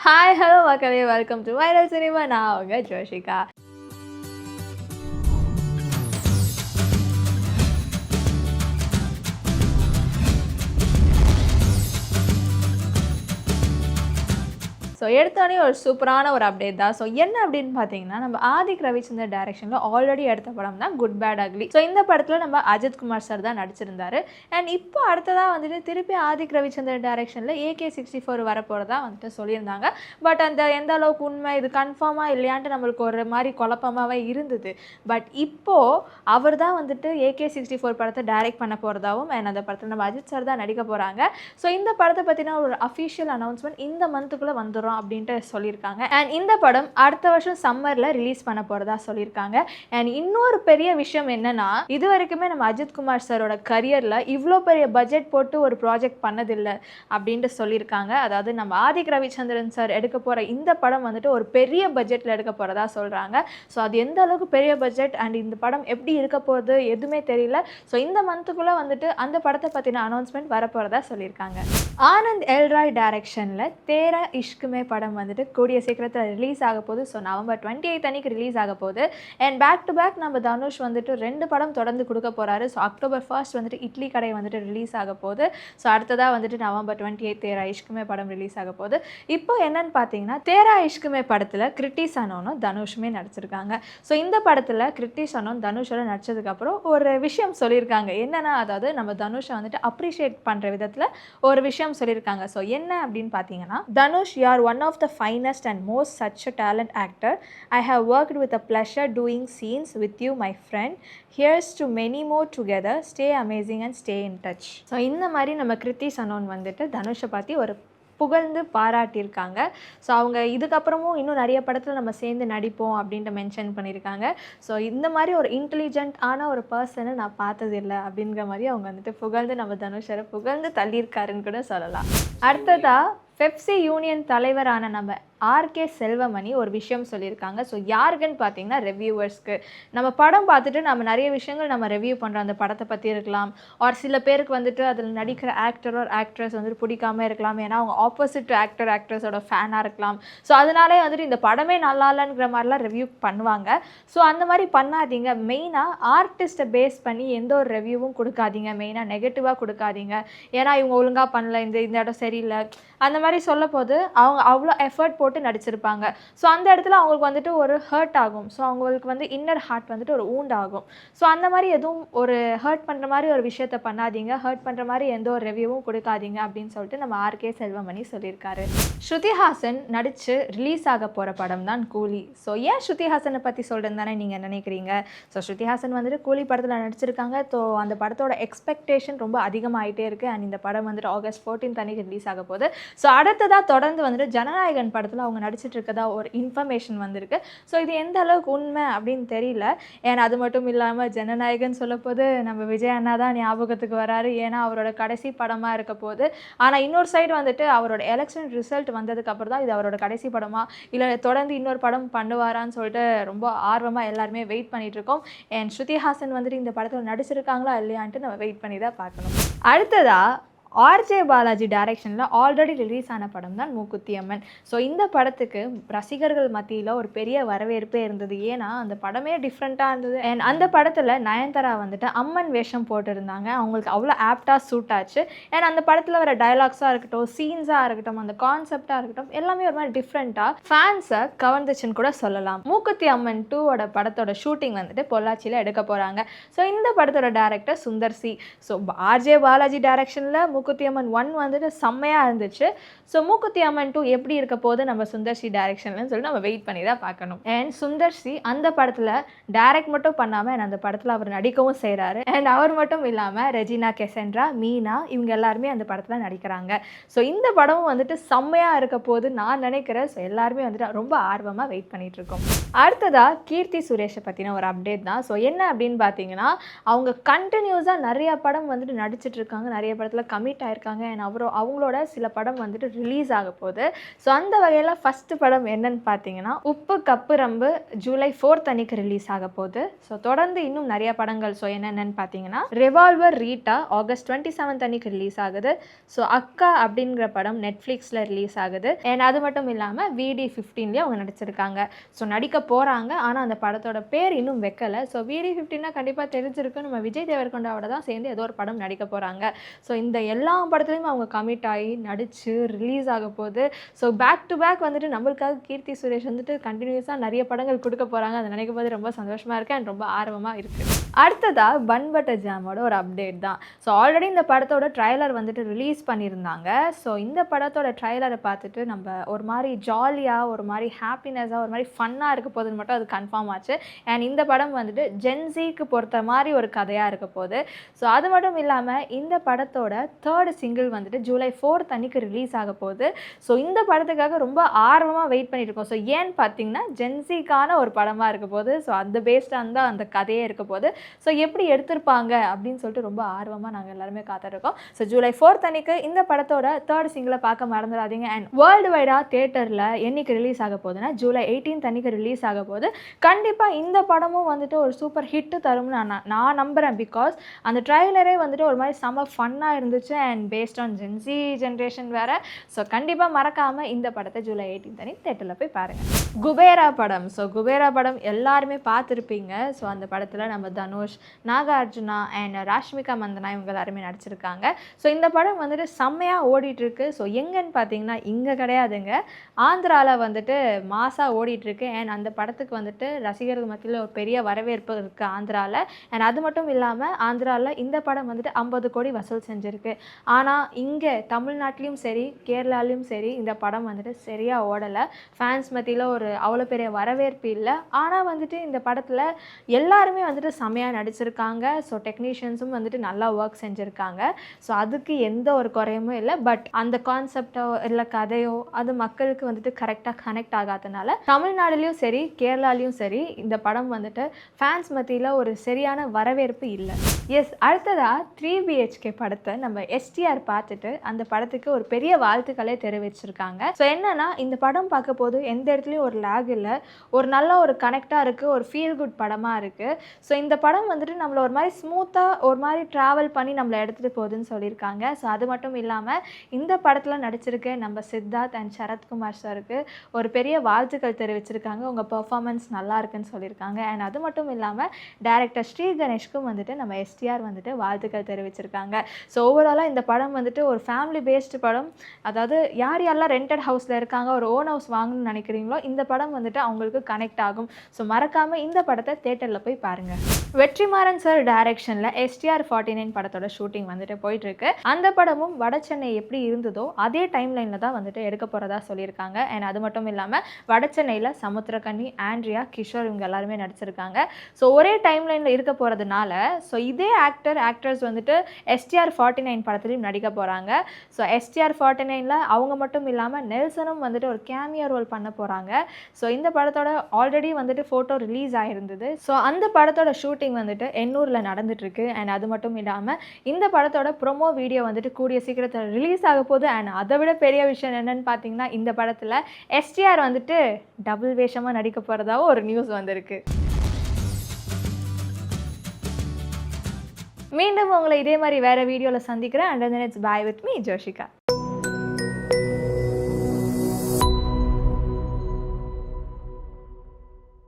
Hi hello மக்களே, welcome to viral cinema. நான் உங்க ஜோஷிகா. ஸோ எடுத்தோடனே ஒரு சூப்பரான ஒரு அப்டேட் தான். ஸோ என்ன அப்படின்னு பார்த்தீங்கன்னா, நம்ம ஆதிக் ரவிச்சந்தர் டைரக்ஷனில் ஆல்ரெடி எடுத்த படம் தான் குட் பேட் அக்லி. ஸோ இந்த படத்தில் நம்ம அஜித் குமார் சார் தான் நடிச்சிருந்தாரு. அண்ட் இப்போ அடுத்ததாக வந்துட்டு திருப்பி ஆதிக் ரவிச்சந்தர் டைரக்ஷனில் AK-64 வரப்போகிறதா வந்துட்டு சொல்லியிருந்தாங்க. பட் அந்த எந்த அளவுக்கு உண்மை, இது கன்ஃபார்மாக இல்லையான்ட்டு நம்மளுக்கு ஒரு மாதிரி குழப்பமாகவே இருந்தது. பட் இப்போது அவர் தான் வந்துட்டு AK-64 படத்தை டைரக்ட் பண்ண போகிறதாவும், அண்ட் அந்த படத்தில் நம்ம அஜித் சார் தான் நடிக்க போகிறாங்க. ஸோ இந்த படத்தை பற்றின ஒரு அஃபிஷியல் அனௌன்ஸ்மெண்ட் இந்த மந்த்துக்குள்ளே வந்துடும் அப்படின்ட்டு சொல்லியிருக்காங்க. அண்ட் இந்த படம் அடுத்த வருஷம் சம்மரில் ரிலீஸ் பண்ண போகிறதா சொல்லியிருக்காங்க. அண்ட் இன்னொரு பெரிய விஷயம் என்னன்னா, இது வரைக்குமே நம்ம அஜித் குமார் சாரோட கரியரில் இவ்வளோ பெரிய பட்ஜெட் போட்டு ஒரு ப்ராஜெக்ட் பண்ணதில்லை அப்படின்ட்டு சொல்லியிருக்காங்க. அதாவது நம்ம ஆதிக் ரவிச்சந்திரன் சார் எடுக்க போகிற இந்த படம் வந்துட்டு ஒரு பெரிய பட்ஜெட்டில் எடுக்க போகிறதா சொல்கிறாங்க. ஸோ அது எந்த அளவுக்கு பெரிய பட்ஜெட் அண்ட் இந்த படம் எப்படி இருக்க போகுது எதுவுமே தெரியல. ஸோ இந்த மந்த்துக்குள்ளே வந்துட்டு அந்த படத்தை பற்றின அனௌன்ஸ்மெண்ட் வரப்போகிறதா சொல்லியிருக்காங்க. ஆனந்த் எல் ராய் டைரக்ஷனில் தேரா இஷ்குமே படம் வந்துட்டு கூடிய சீக்கிரத்தில் ரிலீஸ் ஆக போகுது. ஸோ November 28 அன்னைக்கு ரிலீஸ் ஆக போகுது. அண்ட் பேக் டு பேக் நம்ம தனுஷ் வந்துட்டு 2 படம் தொடர்ந்து கொடுக்க போகிறாரு. ஸோ October 1 வந்துட்டு இட்லி கடை வந்துட்டு ரிலீஸ் ஆக போகுது. ஸோ அடுத்ததாக வந்துட்டு November 28 தேரா இஷ்குமே படம் ரிலீஸ் ஆக போகுது. இப்போ என்னன்னு பார்த்தீங்கன்னா, தேரா இஷ்குமே படத்தில் கிருட்டி சனோனும் தனுஷுமே நடிச்சிருக்காங்க. ஸோ இந்த படத்தில் கிருட்டி சனோன் தனுஷோட நடிச்சதுக்கப்புறம் ஒரு விஷயம் சொல்லியிருக்காங்க. என்னன்னா, அதாவது நம்ம தனுஷை வந்துட்டு அப்ரிஷியேட் பண்ணுற விதத்தில் ஒரு விஷயம் சொல்லியிருக்காங்க. ஸோ என்ன அப்படின்னு பார்த்தீங்கன்னா, தனுஷ் யார் one of the finest and most such a talent actor. I have worked with a pleasure doing scenes with you, my friend. Here's to many more together. Stay amazing and stay in touch. So இந்த மாதிரி நம்ம கிருத்தி சனோன் வந்துட்டு தனுஷை பற்றி ஒரு புகழ்ந்து பாராட்டியிருக்காங்க. So அவங்க இதுக்கப்புறமும் இன்னும் நிறைய படத்தில் நம்ம சேர்ந்து நடிப்போம் அப்படின்ட்டு மென்ஷன் பண்ணியிருக்காங்க. ஸோ இந்த மாதிரி ஒரு இன்டெலிஜென்ட்டான ஒரு பர்சனை நான் பார்த்ததில்லை அப்படிங்கிற மாதிரி அவங்க வந்துட்டு புகழ்ந்து நம்ம தனுஷரை புகழ்ந்து தள்ளியிருக்காருன்னு கூட சொல்லலாம். அடுத்ததாக பெப்சி யூனியன் தலைவரான நம்ம RK செல்வமணி ஒரு விஷயம் சொல்லியிருக்காங்க. ஸோ யாருக்குன்னு பார்த்தீங்கன்னா, ரிவ்யூவர்ஸ்க்கு. நம்ம படம் பார்த்துட்டு நம்ம நிறைய விஷயங்கள் நம்ம ரிவ்யூ பண்ணுறோம். அந்த படத்தை பற்றி இருக்கலாம், ஒரு சில பேருக்கு வந்துட்டு அதில் நடிக்கிற ஆக்டர் ஒரு ஆக்ட்ரஸ் வந்துட்டு பிடிக்காம இருக்கலாம். ஏன்னா அவங்க ஆப்போசிட் ஆக்டர் ஆக்ட்ரஸோட ஃபேனாக இருக்கலாம். ஸோ அதனாலே வந்துட்டு இந்த படமே நல்லா இல்லைங்கிற மாதிரிலாம் ரிவ்யூ பண்ணுவாங்க. ஸோ அந்த மாதிரி பண்ணாதீங்க. மெயினாக ஆர்டிஸ்ட்டை பேஸ் பண்ணி எந்த ஒரு ரிவ்யூவும் கொடுக்காதீங்க. மெயினாக நெகட்டிவாக கொடுக்காதீங்க. ஏன்னா இவங்க ஒழுங்காக பண்ணல, இந்த இடம் சரியில்லை அந்த மாதிரி சொல்ல போது அவங்க அவ்வளோ எஃபர்ட் போட்டு நடிச்சிருப்பாங்க. ஸோ அந்த இடத்துல அவங்களுக்கு வந்துட்டு ஒரு ஹர்ட் ஆகும். ஸோ அவங்களுக்கு வந்து இன்னர் ஹார்ட் வந்துட்டு ஒரு ஊண்ட் ஆகும். ஸோ அந்த மாதிரி எதுவும் ஒரு ஹர்ட் பண்ணுற மாதிரி ஒரு விஷயத்த பண்ணாதீங்க. ஹர்ட் பண்ணுற மாதிரி எந்த ஒரு ரிவ்யூவும் கொடுக்காதீங்க அப்படின்னு சொல்லிட்டு நம்ம RK செல்வமணி சொல்லியிருக்காரு. ஸ்ருதிஹாசன் நடித்து ரிலீஸ் ஆக போகிற படம் தான் கூலி. ஸோ ஏன் ஸ்ருதிஹாசனை பற்றி சொல்கிறேன்னு தானே நீங்கள் நினைக்கிறீங்க. ஸோ ஸ்ருதிஹாசன் வந்துட்டு கூலி படத்தில் நடிச்சிருக்காங்க. ஸோ அந்த படத்தோட எக்ஸ்பெக்டேஷன் ரொம்ப அதிகமாகிட்டே இருக்குது. அண்ட் இந்த படம் வந்துட்டு August 14 அன்னைக்கு ரிலீஸ் ஆக போகுது. ஸோ அடுத்ததாக தொடர்ந்து வந்துட்டு ஜனநாயகன் படத்தில் அவங்க நடிச்சிட்டு இருக்கதா ஒரு இன்ஃபர்மேஷன் வந்திருக்கு. ஸோ இது எந்த அளவுக்கு உண்மை அப்படின்னு தெரியல. ஏன்னா அது மட்டும் இல்லாமல் ஜனநாயகன் சொல்ல போது நம்ம விஜய் அண்ணா தான் ஞாபகத்துக்கு வராரு. ஏன்னா அவரோட கடைசி படமாக இருக்க போது. ஆனால் இன்னொரு சைடு வந்துட்டு அவரோட எலெக்ஷன் ரிசல்ட் வந்ததுக்கப்புறம் தான் இது அவரோட கடைசி படமாக இல்லை தொடர்ந்து இன்னொரு படம் பண்ணுவாரான்னு சொல்லிட்டு ரொம்ப ஆர்வமாக எல்லாருமே வெயிட் பண்ணிட்டு இருக்கோம். அண்ட் ஸ்ருதிஹாசன் வந்துட்டு இந்த படத்தில் நடிச்சிருக்காங்களா இல்லையான்ட்டு நம்ம வெயிட் பண்ணி தான் பார்க்கணும். அடுத்ததாக RJ பாலாஜி டைரக்ஷனில் ஆல்ரெடி ரிலீஸ் ஆன படம் தான் மூக்குத்தி அம்மன். ஸோ இந்த படத்துக்கு ரசிகர்கள் மத்தியில் ஒரு பெரிய வரவேற்பே இருந்தது. ஏன்னா அந்த படமே டிஃப்ரெண்ட்டாக இருந்தது. அண்ட் அந்த படத்தில் நயன்தாரா வந்துட்டு அம்மன் வேஷம் போட்டிருந்தாங்க. அவங்களுக்கு அவ்வளோ ஆப்டாக சூட் ஆச்சு. அண்ட் அந்த படத்தில் வர டைலாக்ஸாக இருக்கட்டும், சீன்ஸாக இருக்கட்டும், அந்த கான்செப்டாக இருக்கட்டும், எல்லாமே ஒரு மாதிரி டிஃப்ரெண்ட்டாக ஃபேன்ஸை கவர்ந்துச்சுன்னு கூட சொல்லலாம். மூக்குத்தி அம்மன் 2 படத்தோட ஷூட்டிங் வந்துட்டு பொள்ளாச்சியில் எடுக்க போகிறாங்க. ஸோ இந்த படத்தோட director Sundar C. So RJ Balaji டைரக்ஷனில் மூக்குத்தி அம்மன் 1 வந்துட்டு செம்மையாக இருந்துச்சு. ஸோ மூக்குத்தி அம்மன் 2 எப்படி இருக்க போது நம்ம சுந்தர் சி டைரக்ஷன்லன்னு சொல்லி நம்ம வெயிட் பண்ணி தான் பார்க்கணும். அண்ட் சுந்தர் சி அந்த படத்தில் டைரக்ட் மட்டும் பண்ணாமல் அந்த படத்தில் அவர் நடிக்கவும் செய்கிறாரு. அண்ட் அவர் மட்டும் இல்லாமல் ரெஜினா கெசென்ட்ரா, மீனா இவங்க எல்லாருமே அந்த படத்தில் நடிக்கிறாங்க. ஸோ இந்த படமும் வந்துட்டு செம்மையாக இருக்க போது நான் நினைக்கிறேன். ஸோ எல்லாருமே வந்துட்டு ரொம்ப ஆர்வமாக வெயிட் பண்ணிட்டு இருக்கோம். அடுத்ததாக கீர்த்தி சுரேஷை பற்றின ஒரு அப்டேட் தான். ஸோ என்ன அப்படின்னு பார்த்தீங்கன்னா, அவங்க கண்டினியூஸாக நிறைய படம் வந்துட்டு நடிச்சிட்டு இருக்காங்க. நிறைய படத்தில் கமிட் கமிட் ஆயிருக்காங்க அண்ட் அவங்களோட சில படம் வந்துட்டு ரிலீஸ் ஆக போகுது. ஸோ அந்த வகையில் ஃபஸ்ட்டு படம் என்னன்னு பார்த்தீங்கன்னா உப்பு கப்பு ரம்பு ஜூலை 4th அன்னைக்கு ரிலீஸ் ஆக போகுது. ஸோ தொடர்ந்து இன்னும் நிறைய படங்கள் ஸோ என்னென்னு பார்த்தீங்கன்னா ரிவால்வர் ரீட்டா ஆகஸ்ட் 27th அன்னைக்கு ரிலீஸ் ஆகுது. ஸோ அக்கா அப்படிங்கிற படம் நெட்ஃப்ளிக்ஸில் ரிலீஸ் ஆகுது. அண்ட் அது மட்டும் இல்லாமல் VD 15 அவங்க நடிச்சிருக்காங்க. ஸோ நடிக்க போகிறாங்க, ஆனால் அந்த படத்தோட பேர் இன்னும் வைக்கலை. ஸோ VD 15 கண்டிப்பாக தெரிஞ்சிருக்கு, நம்ம விஜய் தேவர்கொண்டாவோட தான் சேர்ந்து ஏதோ ஒரு படம் நடிக்க போகிறாங்க. ஸோ இந்த எல்லா படத்துலையும் அவங்க கமிட் ஆகி நடித்து ரிலீஸ் ஆக போகுது. ஸோ பேக் டு பேக் வந்துட்டு நம்மளுக்காக கீர்த்தி சுரேஷ் வந்துட்டு கண்டினியூஸாக நிறைய படங்கள் கொடுக்க போகிறாங்க. அதை நினைக்கும் போது ரொம்ப சந்தோஷமாக இருக்குது அண்ட் ரொம்ப ஆர்வமாக இருக்குது. அடுத்ததாக பன் பட்டர் ஜாமோட ஒரு அப்டேட் தான். ஸோ ஆல்ரெடி இந்த படத்தோட ட்ரைலர் வந்துட்டு ரிலீஸ் பண்ணியிருந்தாங்க. ஸோ இந்த படத்தோட ட்ரைலரை பார்த்துட்டு நம்ம ஒரு மாதிரி ஜாலியாக, ஒரு மாதிரி ஹாப்பினஸாக, ஒரு மாதிரி ஃபன்னாக இருக்க போகுதுன்னு மட்டும் அது கன்ஃபார்ம் ஆச்சு. அண்ட் இந்த படம் வந்துட்டு ஜென்சிக்கு பொறுத்த மாதிரி ஒரு கதையாக இருக்க போகுது. ஸோ அது மட்டும் இல்லாமல் இந்த படத்தோட 3rd சிங்கிள் வந்துட்டு ஜூலை 4th அன்னைக்கு ரிலீஸ் ஆக போகுது. ஸோ இந்த படத்துக்காக ரொம்ப ஆர்வமாக வெயிட் பண்ணிட்டு இருக்கோம். ஸோ ஏன்னு பார்த்தீங்கன்னா ஜென்சிக்கான ஒரு படமாக இருக்க போகுது. ஸோ அந்த பேஸ்டாக தான் அந்த கதையே இருக்க போகுது. ஸோ எப்படி எடுத்திருப்பாங்க அப்படின்னு சொல்லிட்டு ரொம்ப ஆர்வமாக நாங்கள் எல்லாருமே காத்திருக்கோம். ஸோ ஜூலை 4th அன்னைக்கு இந்த படத்தோட 3rd சிங்கிளை பார்க்க மறந்துடாதீங்க. அண்ட் வேர்ல்டு வைடாக தியேட்டரில் என்னைக்கு ரிலீஸ் ஆக போகுதுன்னா ஜூலை 18th அன்னைக்கு ரிலீஸ் ஆக போகுது. கண்டிப்பாக இந்த படமும் வந்துட்டு ஒரு சூப்பர் ஹிட்டு தரும்னு நான் நம்புகிறேன். பிகாஸ் அந்த ட்ரைலரே வந்துட்டு ஒரு மாதிரி செம்ம ஃபன்னாக இருந்துச்சு and based on Gen Z generation வேறு. ஸோ கண்டிப்பாக மறக்காமல் இந்த படத்தை ஜூலை 18th அன்னைக்கு தியேட்டரில் போய் பாருங்கள். குபேரா படம். ஸோ குபேரா படம் எல்லாருமே பார்த்துருப்பீங்க. ஸோ அந்த படத்தில் நம்ம தனுஷ், நாகார்ஜுனா அண்ட் ராஷ்மிகா மந்தனா இவங்க எல்லாருமே நடிச்சிருக்காங்க. ஸோ இந்த படம் வந்துட்டு செம்மையாக ஓடிட்டுருக்கு. ஸோ எங்கன்னு பார்த்தீங்கன்னா இங்கே கிடையாதுங்க, ஆந்திராவில் வந்துட்டு மாசாக ஓடிட்டுருக்கு. அண்ட் அந்த படத்துக்கு வந்துட்டு ரசிகர்கள் மத்தியில் ஒரு பெரிய வரவேற்பு இருக்குது ஆந்திராவில். அண்ட் அது மட்டும் இல்லாமல் ஆந்திராவில் இந்த படம் வந்துட்டு 50 கோடி வசூல் செஞ்சுருக்கு. ஆனால் இங்கே தமிழ்நாட்டிலையும் சரி கேரளாலையும் சரி இந்த படம் வந்துட்டு சரியாக ஓடலை. ஃபேன்ஸ் மத்தியில் ஒரு அவ்வளோ பெரிய வரவேற்பு இல்லை. ஆனால் வந்துட்டு இந்த படத்தில் எல்லாருமே வந்துட்டு செம்மையாக நடிச்சிருக்காங்க. ஸோ டெக்னீஷியன்ஸும் வந்துட்டு நல்லா ஒர்க் செஞ்சுருக்காங்க. ஸோ அதுக்கு எந்த ஒரு குறையுமே இல்லை. பட் அந்த கான்செப்டோ இல்லை கதையோ அது மக்களுக்கு வந்துட்டு கரெக்டாக கனெக்ட் ஆகாதனால தமிழ்நாடுலேயும் சரி கேரளாலையும் சரி இந்த படம் வந்துட்டு ஃபேன்ஸ் மத்தியில் ஒரு சரியான வரவேற்பு இல்லை. எஸ், அடுத்ததாக 3 BHK படத்தை நம்ம STR பார்த்துட்டு அந்த படத்துக்கு ஒரு பெரிய வாழ்த்துக்களே தெரிவிச்சிருக்காங்க. ஸோ என்னன்னா இந்த படம் பார்க்க போது எந்த இடத்துலையும் ஒரு லேக் இல்லை, ஒரு நல்ல ஒரு கனெக்டாக இருக்குது, ஒரு ஃபீல் குட் படமாக இருக்குது. ஸோ இந்த படம் வந்துட்டு நம்மளை ஒரு மாதிரி ஸ்மூத்தாக ஒரு மாதிரி ட்ராவல் பண்ணி நம்மளை எடுத்துகிட்டு போகுதுன்னு சொல்லியிருக்காங்க. ஸோ அது மட்டும் இல்லாமல் இந்த படத்தில் நடிச்சிருக்க நம்ம சித்தார்த் அண்ட் சரத்குமார் சாருக்கு ஒரு பெரிய வாழ்த்துக்கள் தெரிவிச்சிருக்காங்க. உங்கள் பெர்ஃபார்மன்ஸ் நல்லா இருக்குன்னு சொல்லியிருக்காங்க. அண்ட் அது மட்டும் இல்லாமல் டைரக்டர் ஸ்ரீ கணேஷ்க்கும் வந்துட்டு நம்ம STR வந்துட்டு வாழ்த்துக்கள் தெரிவிச்சிருக்காங்க. ஸோ ஓவராலாக இந்த படம் வந்துட்டு ஒரு ஃபேமிலி பேஸ்டு படம். அதாவது யாரெல்லாம் ரெண்டட் ஹவுஸில் இருக்காங்க, ஒரு ஓன் ஹவுஸ் வாங்கணும்னு நினைக்கிறீங்களோ இந்த படம் வந்துட்டு அவங்களுக்கு கனெக்ட் ஆகும். ஸோ மறக்காமல் இந்த படத்தை தியேட்டரில் போய் பாருங்கள். வெற்றிமாறன் சார் டைரக்ஷனில் STR 49 படத்தோட ஷூட்டிங் வந்துட்டு போயிட்டுருக்கு. அந்த படமும் வட சென்னை எப்படி இருந்ததோ அதே டைம்லைனில் தான் வந்துட்டு எடுக்க போகிறதா சொல்லியிருக்காங்க. அண்ட் அது மட்டும் இல்லாமல் வட சென்னையில் சமுத்திரக்கனி, ஆண்ட்ரியா, கிஷோர் இவங்க எல்லாருமே நடிச்சிருக்காங்க. ஸோ ஒரே டைம்லைனில் இருக்க போகிறதுனால ஸோ இதே ஆக்டர்ஸ் வந்துட்டு STR 49 படத்துலையும் நடிக்க போகிறாங்க. ஸோ STR 49ல் அவங்க மட்டும் இல்லாமல் நெல்சனும் வந்துட்டு ஒரு கேமியோ ரோல் பண்ண போகிறாங்க. ஸோ இந்த படத்தோட ஆல்ரெடி வந்துட்டு ஃபோட்டோ ரிலீஸ் ஆகிருந்தது. ஸோ அந்த படத்தோட ஷூட்டிங் வந்துட்டு எண்ணூரில் நடந்துட்டுருக்கு. அண்ட் அது மட்டும் இல்லாமல் இந்த படத்தோட ப்ரொமோ வீடியோ வந்துட்டு கூடிய சீக்கிரத்தில் ரிலீஸ் ஆக போகுது. அண்ட் அதை விட பெரிய விஷயம் என்னென்னு பார்த்தீங்கன்னா இந்த படத்தில் STR வந்துட்டு டபுள் வேஷமாக நடிக்க போகிறதாவும் ஒரு நியூஸ் வந்திருக்கு. மீண்டும் உங்களை இதே மாதிரி வேறு வீடியோவில் சந்திக்கிறேன். And then it's by with me Joshika.